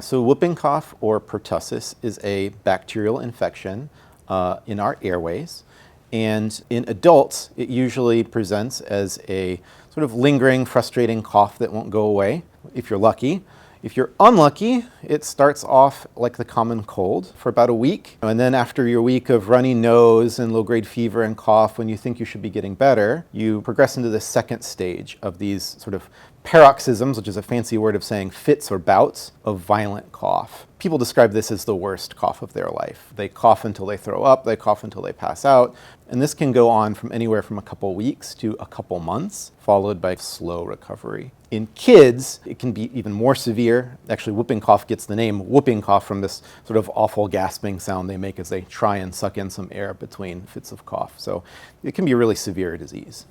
So whooping cough, or pertussis, is a bacterial infection in our airways. And in adults, it usually presents as a sort of lingering, frustrating cough that won't go away, if you're lucky. If you're unlucky, it starts off like the common cold for about a week. And then after your week of runny nose and low-grade fever and cough, when you think you should be getting better, you progress into the second stage of these sort of paroxysms, which is a fancy word of saying fits or bouts of violent cough. People describe this as the worst cough of their life. They cough until they throw up, they cough until they pass out, and this can go on from anywhere from a couple weeks to a couple months, followed by slow recovery. In kids, it can be even more severe. Actually, whooping cough gets the name whooping cough from this sort of awful gasping sound they make as they try and suck in some air between fits of cough. So it can be a really severe disease.